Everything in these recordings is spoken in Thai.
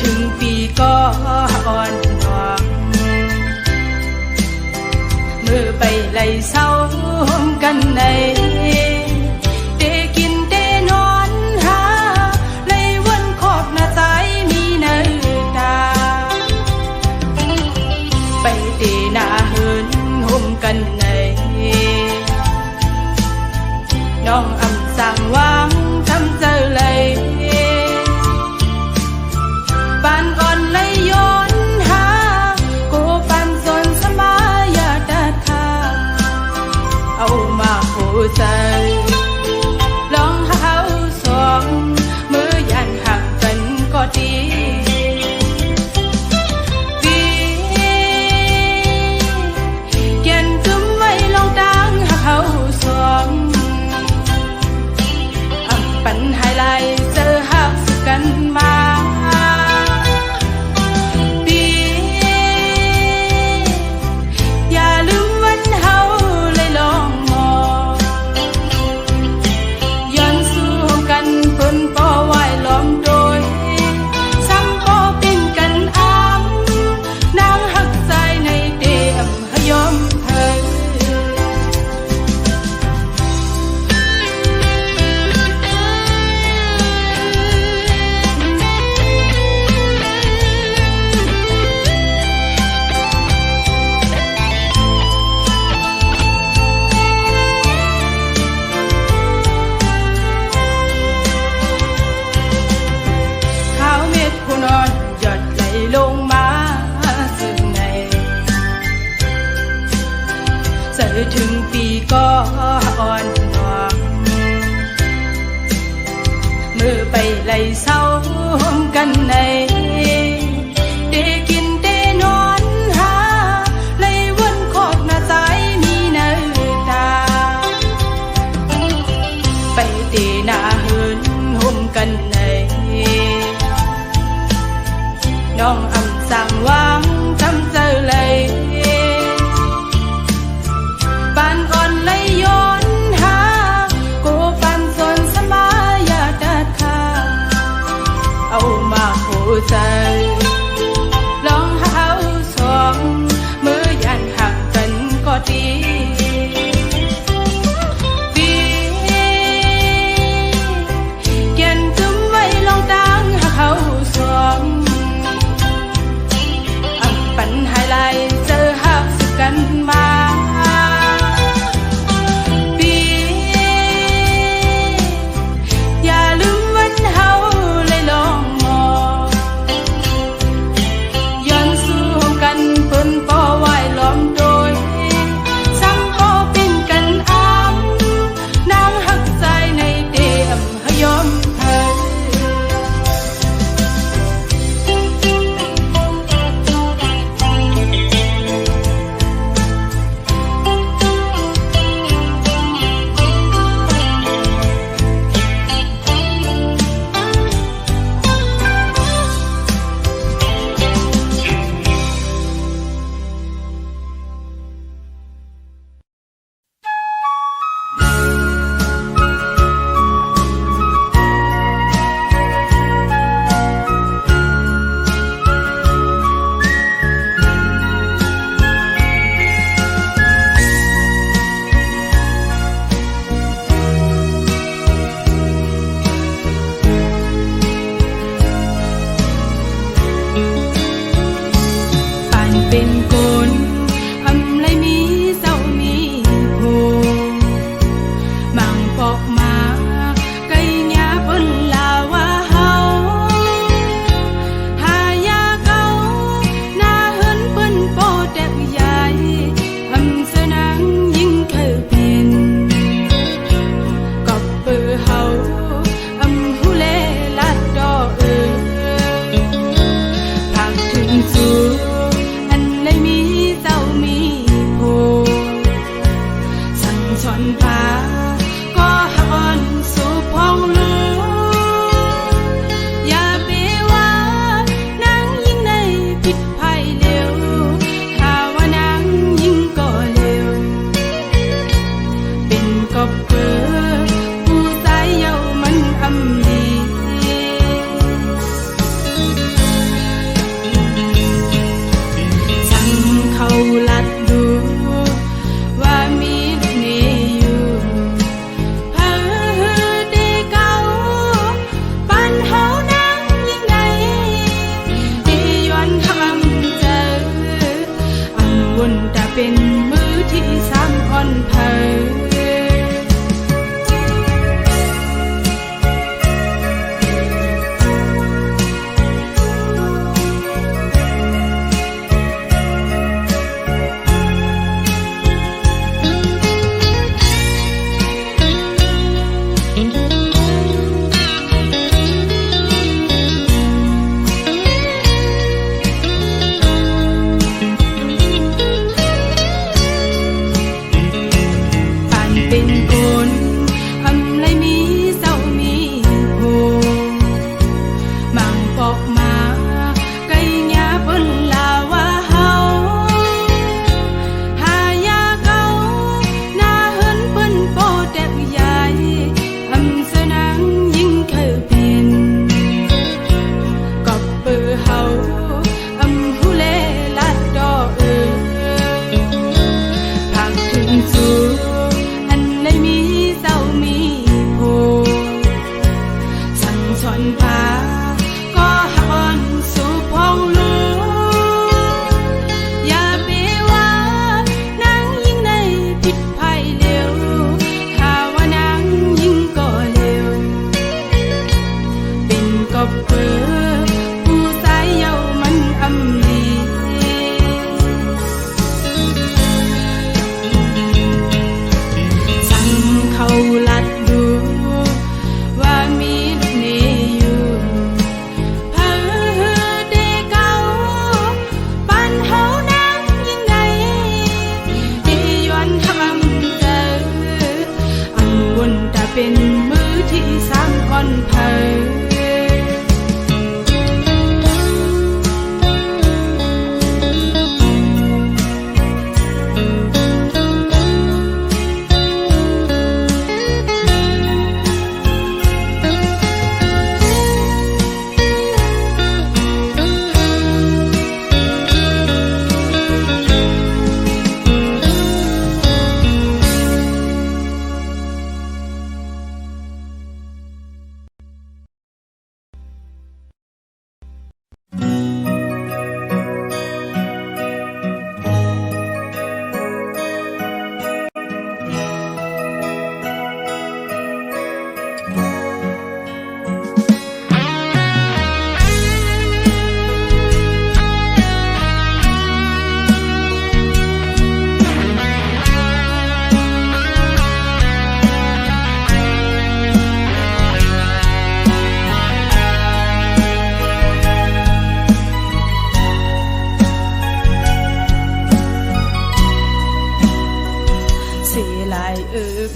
ถึงปีก็อ่อนหวังมือไปไล่เศร้ากันในเดกินเดนอนหาไล่วันขอบหน้าใจมีเนื้อตาไปเดหน้าเหินห่มกันในน้องอำสั่งวางทำเจอเลยปานอ่อนเลยย้อนหาโกปันส่วนสมายาดัดขาเอามาโหใจลองหาสองมือยันหักกันก็ดีเกียนกึมไว้ลองดังหักเขาสองปัญหาลายเจอหักสุกันมาดีอย่าลืมวันเฮาเลยลองมองย้อนสู้กันเพิ่นป่อไหวล้อมโดยซ้ำป่อเป็นกันอ้ำนางหักใจในเดียมหยอมเธอนอนหยดไหลลงมาซึ่งในเจอถึงปีก็อ่อนหวังมือไปไล่เศร้ากันในเดกินเดนอนหาไล่วนขอบหน้าใจมีเนื้อตาไปเดหน้าเหินห่มกันในน้องอำสั่งวางทำเจอเลยปานอ่อนเลยย้อนหาโกปันส่วนสมายาดัดขาเอามาโหใจลองหาสองมือยันหักกันก็ดีเกียนกึมไว้ลองดังหักเขาสองปัญหาลายเจอหักสุกันมาปีอย่าลืมวันเฮาเลยลองมอง บเบอผู้สายเยามันอำลีสั่งเขาลัดดูว่ามีเนอยู่เพ้อเดเก่าปันเฮานังยิ่งใหญ่ที่ย้อนทำเจออันวนแต่เป็นมือที่สร้างก่อนเผย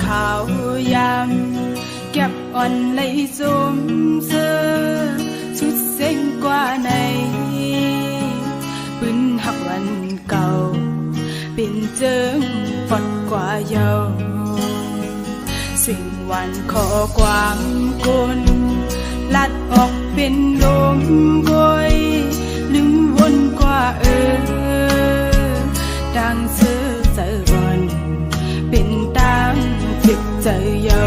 ขาวยำเก็บอ่อนเลยซุมเสื้อชุดเส้นกว่าในปืนหักวันเก่าเป็นเจิงฟอดกว่าเยาสิ่งวันขอกวางกุนลัดออกเป็นลมกอยลืมวนกว่าดังเสื้อเจอบอนเป็นตังจิตใจเยา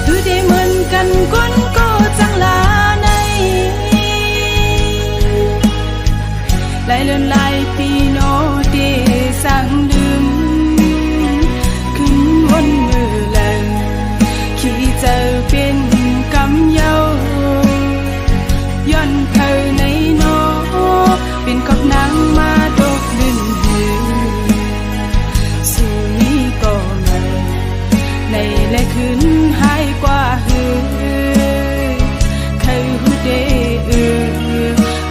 คือได้เหมือนกันคนก็จังลาในหลายเลือนหลายปีโนเดสั่งลืมขึ้นวนมือแลงขี้เจอเป็นกำเยาย้อนเธอในโนเป็นขอบนางมาดกลื่นหือสู่นี้ก็ไม่ในและคืนหายกว่าหือเคยหูเด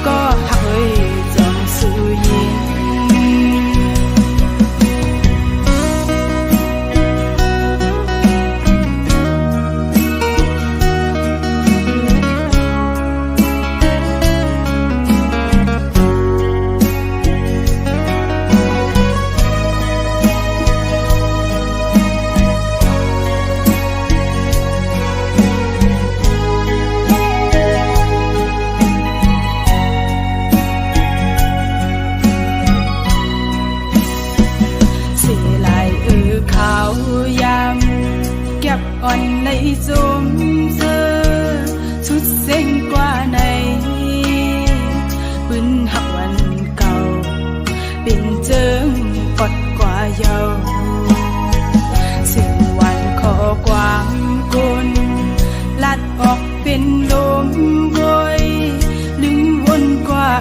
ก็หักเอ้ยจงสู่ยิงอ่อนในซุมเสื้อชุดเส้นกว่าในปืนหักวันเก่าเป็นเจิงปดกว่าเยาสิ่งวันขอกวางกุนลัดออกเป็นลมบอยลืมวนกว่า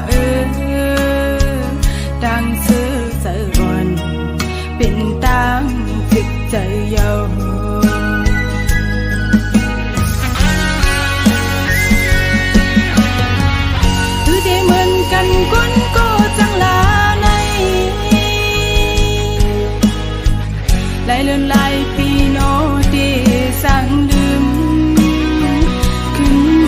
ดังเสื้อเจอบอนเป็นตังจิตใจเยากันคนก็จังลาในหลายเลือนหลายปีโนเดสั่งลืมขึ้นว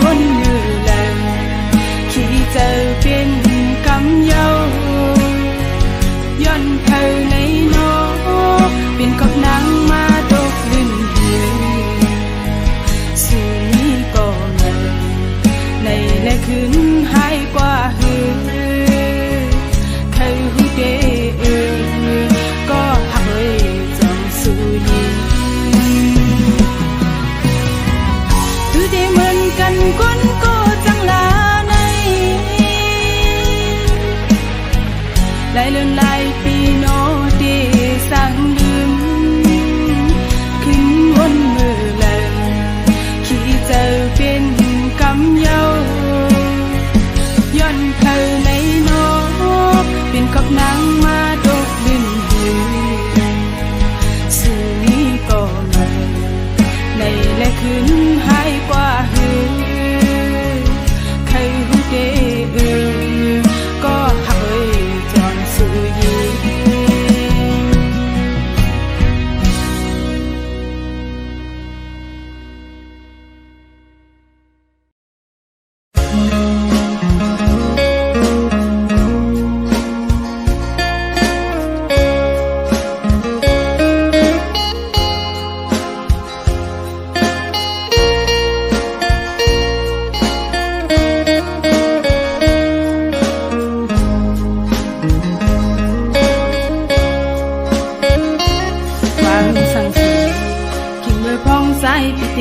พองใสพิเต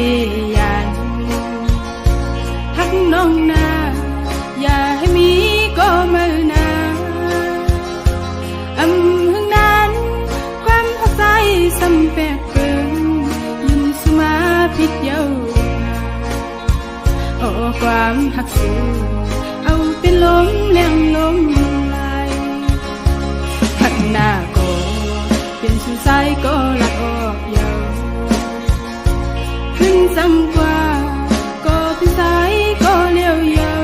ยันหักน้องนาอย่าให้มีก็มือนาหึงนั้นความหักใจสำแปดเปิงยินสุมาพิดเยาโอ้ความหักสูเอาเป็นลมแรงลมไหลหักหน้าก็เป็นสุสายก็ลักออกเยาขึ้นซ้ำกว่าก็เป็นสายก็เลี้ยวเยา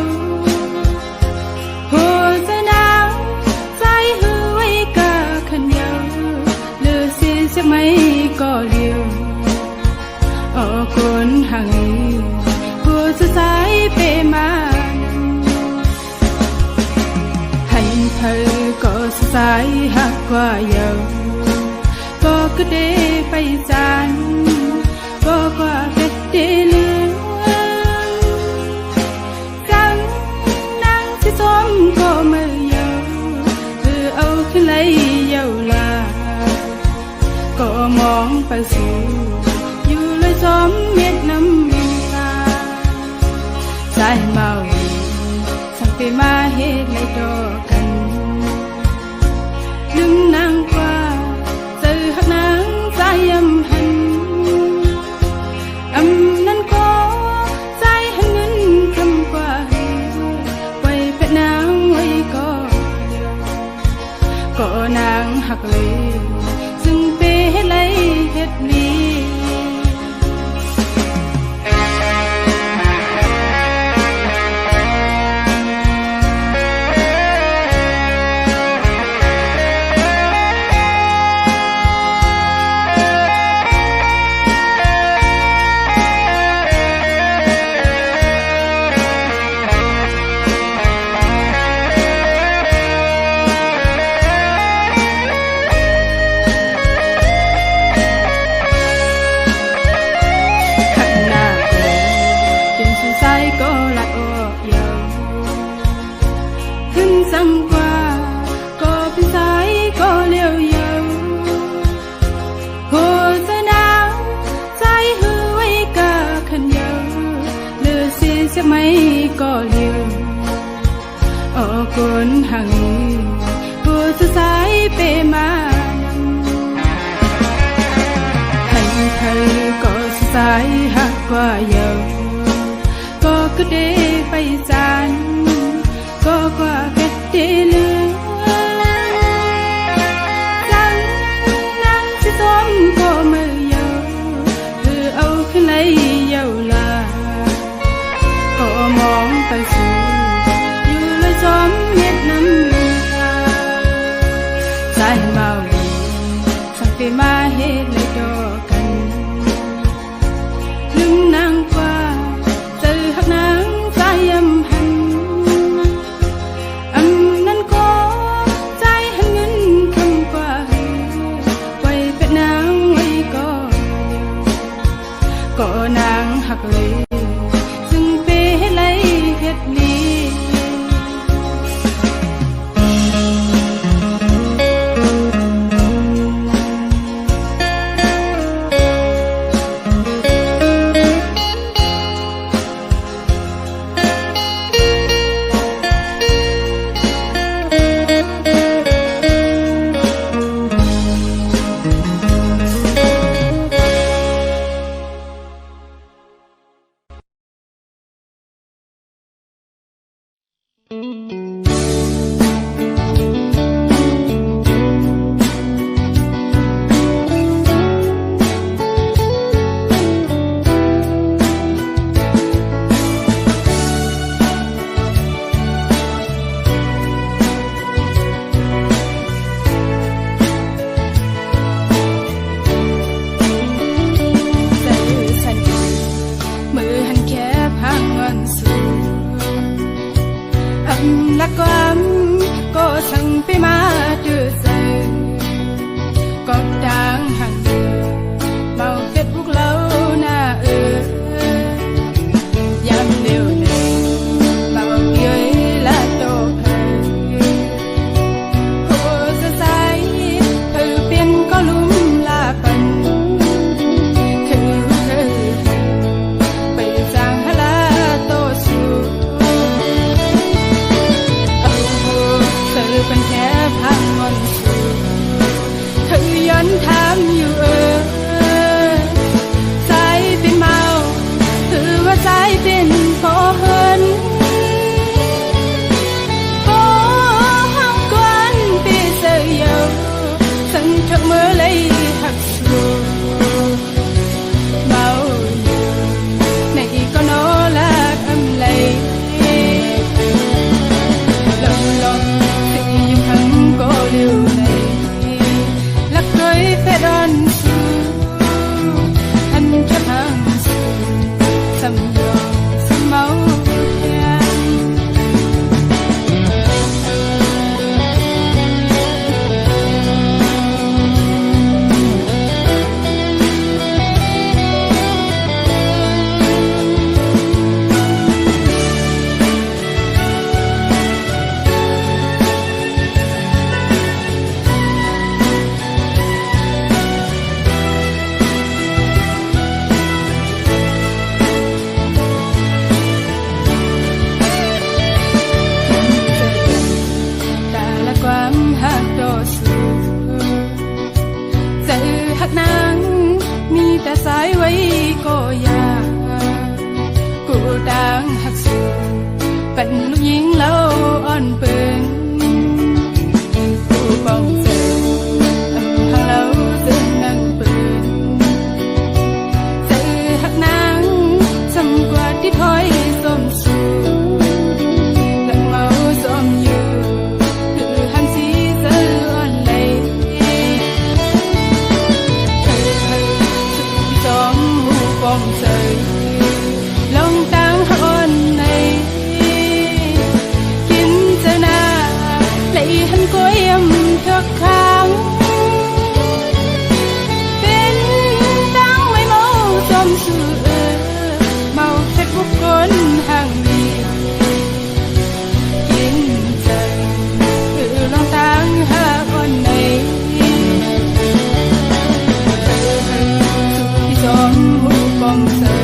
หัวใจหนาวใจหือไว้กะขันเยาเลือเสียใช่ไหมก็เลี้ยวโอ้คนห่างหัวใจสายเปมาให้เธอก็สายหักกว่าเยาก็กระเดไปจานก็กว่าเด็ดเดลือจังนางที่ซ้อมก็มือเยาคือเอาขึ้นเลยเยาลาก็มองไปสู่อยู่เลยซ้อมเม็ดน้ำตาใจเมาสังเกตมาเหตุในดอกกันลืมนางกว่าหักนางใจหันนั้นก็ใจหันเงินคำกว่าไว้เป็นนางไว้ก็นางหักเลยซึ่งเปให้เลยเฮ็ดลีก็ลัดออกเยาขึ้นซ้ำกว่าก็เป็นสายก็เลี้ยวเยาหัวใจหนาวใจหือไว้กะขันเยาเลือเสียใช่ไหมก็เลี้ยวโอ้คนห่างหัวใจสายเปมาให้เธอก็สายหักกว่าเยาก็เดไปจานก็กว่าเก็ดเดลือจังนางที่ซ้อมก็มือเยาคือเอาขึ้นเลยเยาลาก็มองไปสู่อยู่เลยซ้อมเม็ดน้ำตาใจเมาลีสังเกตมาเหตุเลยดอกกันลืมนางกว่าหักนางใจหันนั้นก็ใจหันเงินคำกว่าไว้เป็นนางไว้ก็นางหักเลยซึ่งเปให้เลยเฮ็ดลี ายไว้ก็อยากกูดังหักสูเป็นลูกหญิงแล้วอ่อนเปิงกูบ้องเจอทางเราเจอนั่งเปิงเจอหักนางทำกว่าที่ถอยสมสู่และเมาสมอยู่คือหันสีเจออ่อนไหลจอมหูปองเจอลงตังอ่อนในกินเจอหน้าไหลหันก้อยยำทุกครั้งเป็นตังไม่เมาจอมสื่อเมาแค่ทุกคนห่างดีกินใจคือลงตังหาอ่อนในสุดที่จอมหูปองเจอ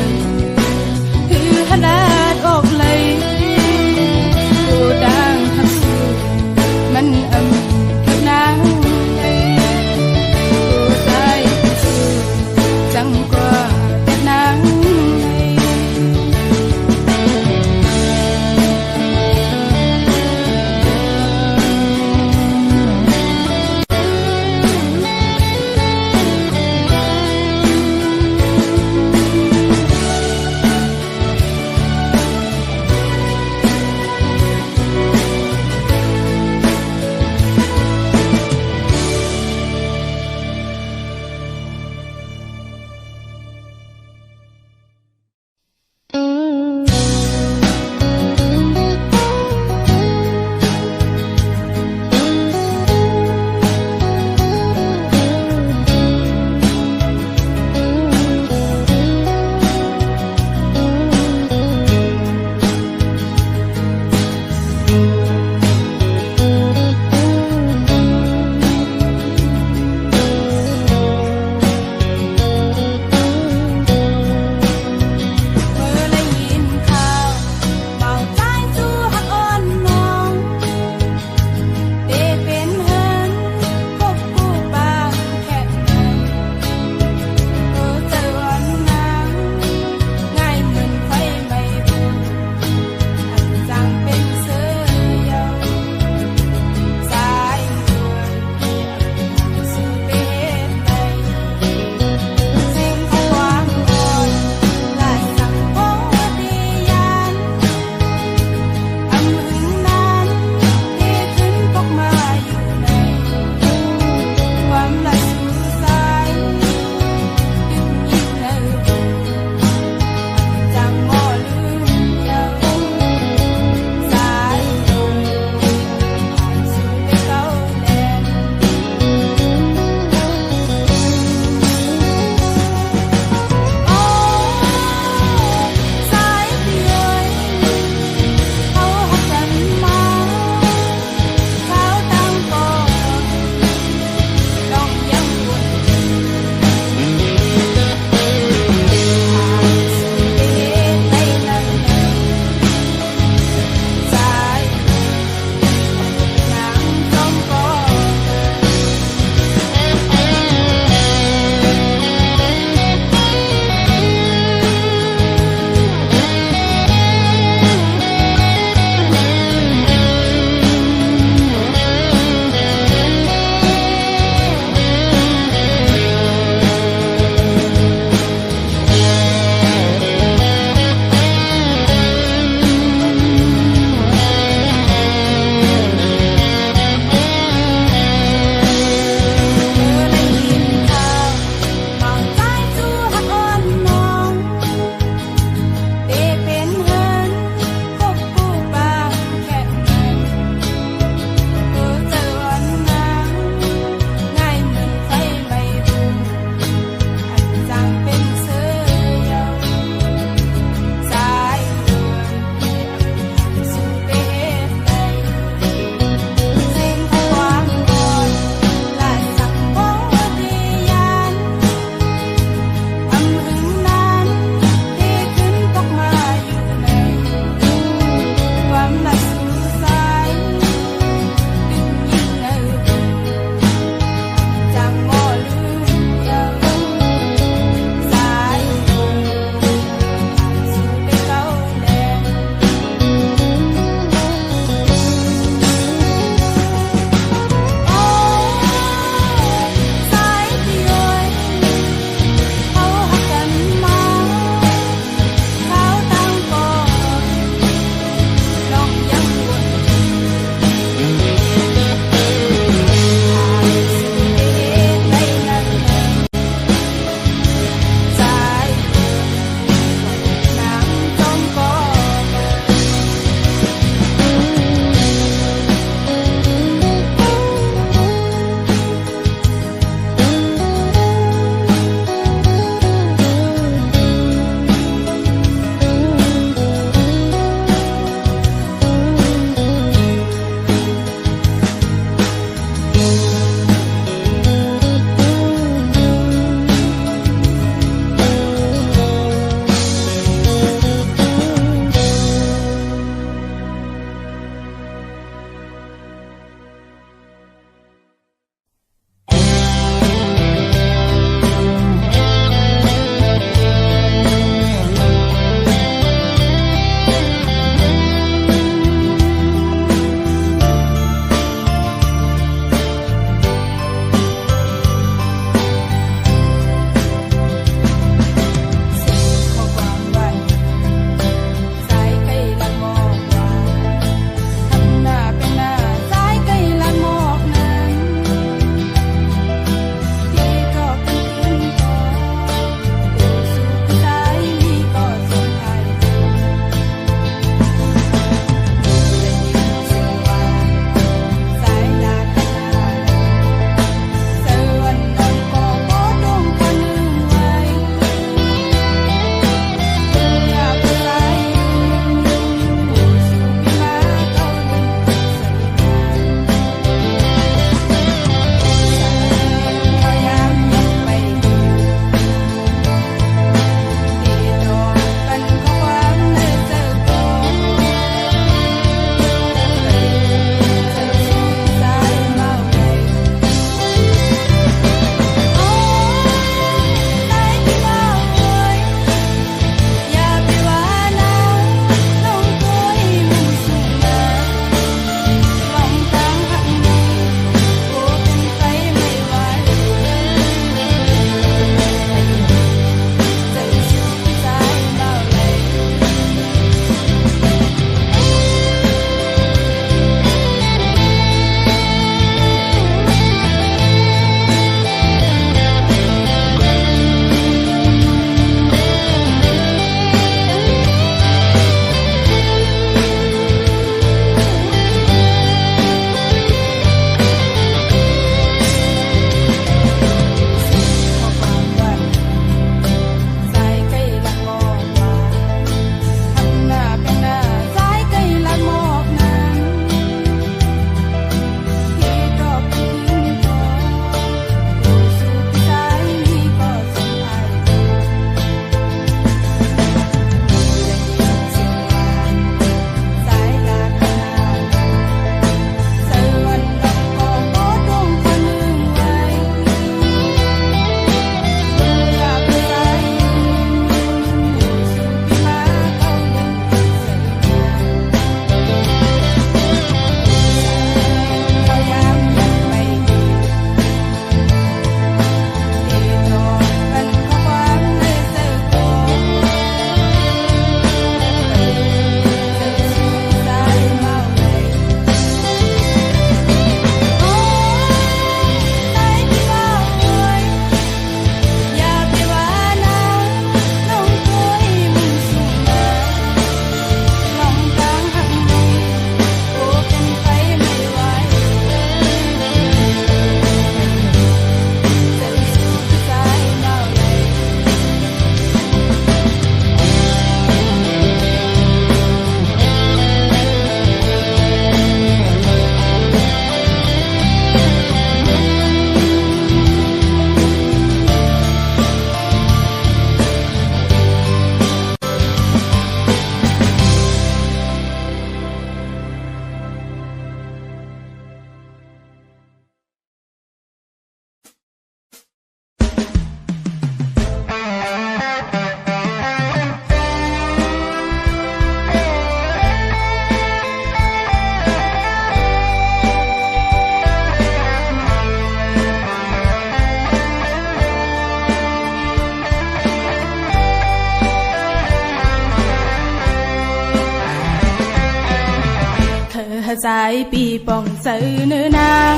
สายปีป่องเสือเนื้อนาง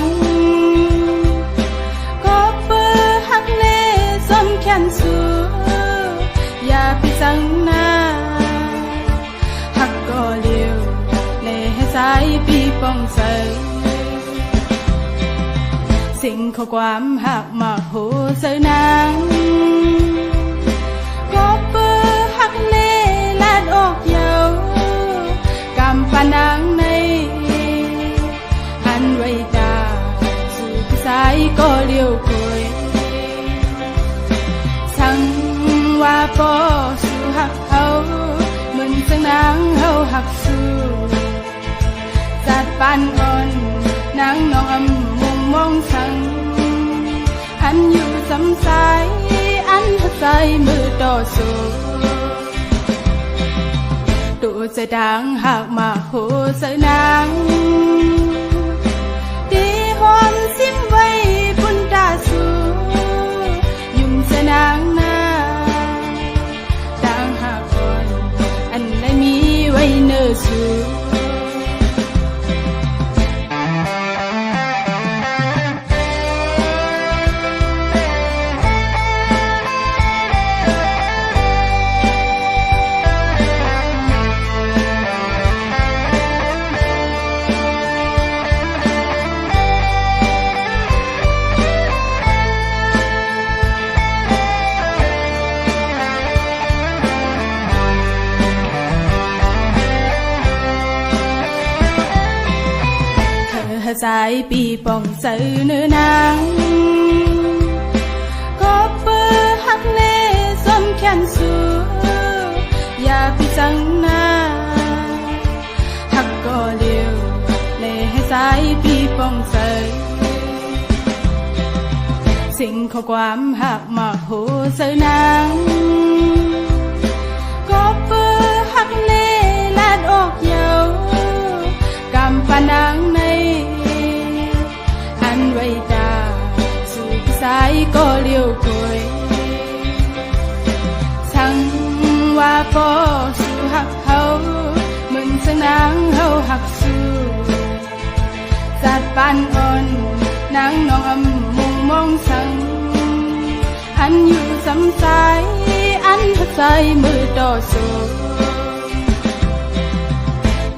ก็เปิดหักเล่ส้มแขนสูอย่าไปสังนาหักก็เลี้ยวเล่สายปีป่องเสือสิ่งข้อความหักมาโหเสือนางก็เปิดหักเล่ลาดออกเยาวกำปานางในหันไว้ตาสู่สายก็เลี้ยวคุยสั่งว่าปอสู่หักเขาเหมือนสังนางเขาหักสู่จัดปานอ่อนนางน้องมองสั่งอันอยู่สำสายอันหักใจมือต่อสู้ตัวจะดังหากมาโหเสือนางตีหอมซิมไว้ปุ่นตาสูยุ่งเสือนางนาดังหากก่อนอันไหนมีไว้เนื้อสูสายปีป่องเสือเนื้อนางก็เปิดหักเล่ส้มแขนสูอย่าไปจังนาหักก็เลี้ยวเล่ให้สายปีป่องเสือสิ่งข้อความหักมาโหเสือนางก็เปิดหักเล่ลาดออกเยาวกำปานางในไว้ตาสู่สายก็เลี้ยวคุยสั่งว่าปอสู่หักเขาเหมือนสังนางเขาหักสู่จัดปานอ่อนนางน้องมองสั่งอันอยู่สำสายอันหักใจมือต่อสู้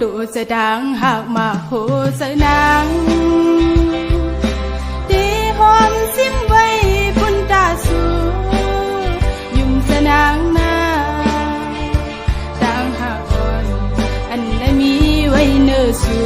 ตัวจะดังหากมาโหเสือนางหอมซิมไว้ปุ่นตาสูยุ่งเสือนางนาต่างหากอ่อนอันไหนมีไว้เนื้อสู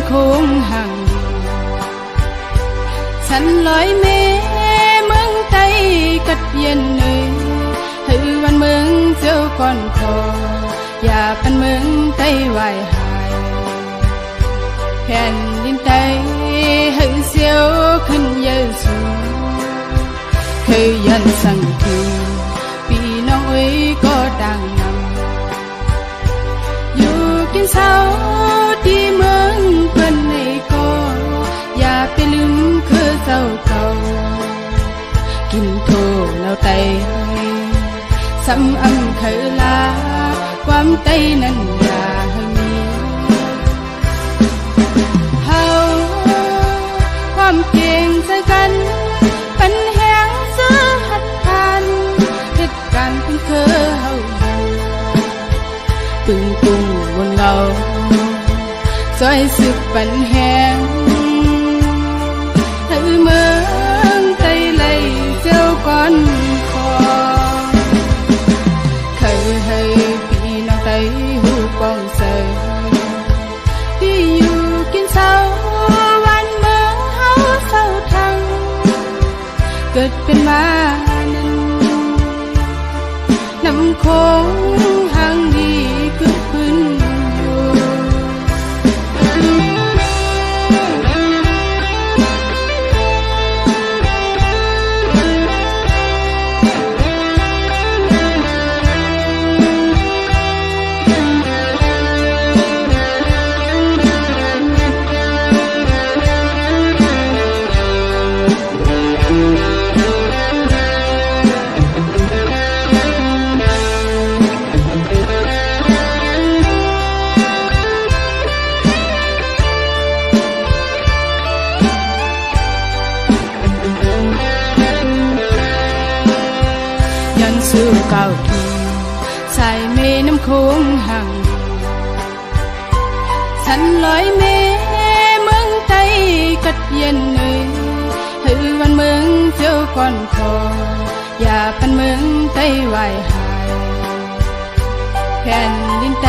ำโค้งห่างฉันลอยเมเมืองไตกัดเย็นเลยหือวันเมืองเจ้าก่อนคออย่าเป็นเมืองไตวายหายแผ่นดินไตหือเสียวขึ้นเยอะสูงเคยยันสั่งถึงพี่น้องเอ้ยก็ดังนำอยู่กินเช้าที่เมืองเพิ่นในก็อย่าไปลืมคือเจ้าเก่ากินโทแล้วไตซ้ำอำเคยลาความไตนั้นอย่าให้มีเฮาความเก่งใจกันเป็นแหงเสื้อหัดพันเหตุการณ์เพิ่งเคยเฮาตึงตุงบนเงาซอยสึกปันแหงให้เมืองไตเลยเจ้าก่อนคอเคยให้พี่น้องไตหูปองเสยที่อยู่กินเช้าวันเมืองเฮาเศร้าทังเกิดเป็นมานั้นน้ำโค้งห่างดีคือพื้นอยู่สู่เก่าทีสายเมน้ำโค้งห่างฉันลอยเมเมืองไตกัดเย็นเลยหือวันเมืองเจ้าก่อนคออย่าเป็นเมืองไตวายหายแผ่นดินไต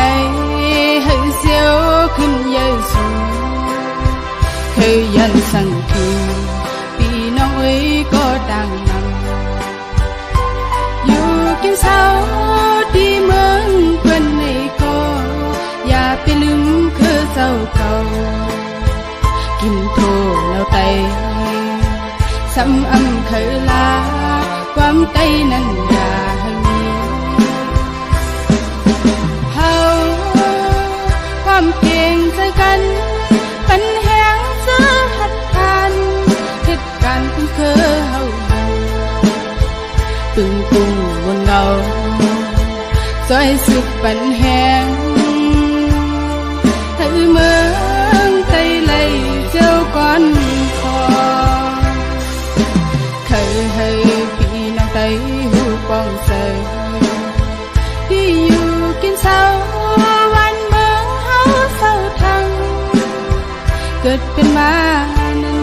หือเสียวขึ้นเยอะสูงเคยยันสั่งทีพี่น้องเอ้ยก็ดังนำกินเช้าที่เมืองเพิ่นในก็อย่าไปลืมคือเจ้าเก่ากินโทแล้วไตซ้ำอำเคยลาความไตนั้นอย่าให้มีเฮาความเก่งใจกันเป็นแหงเสื้อหัดพันเหตุการณ์เพิ่งเคยเฮาตึงตุงบนเงาซอยสึกปันแหงให้เมืองไตเลยเจ้าก่อนคอเคยให้พี่น้องไตหูปองเสยที่อยู่กินเช้าวันเมืองเฮาเศร้าทังเกิดเป็นมานั้น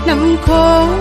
น้ำโค้ง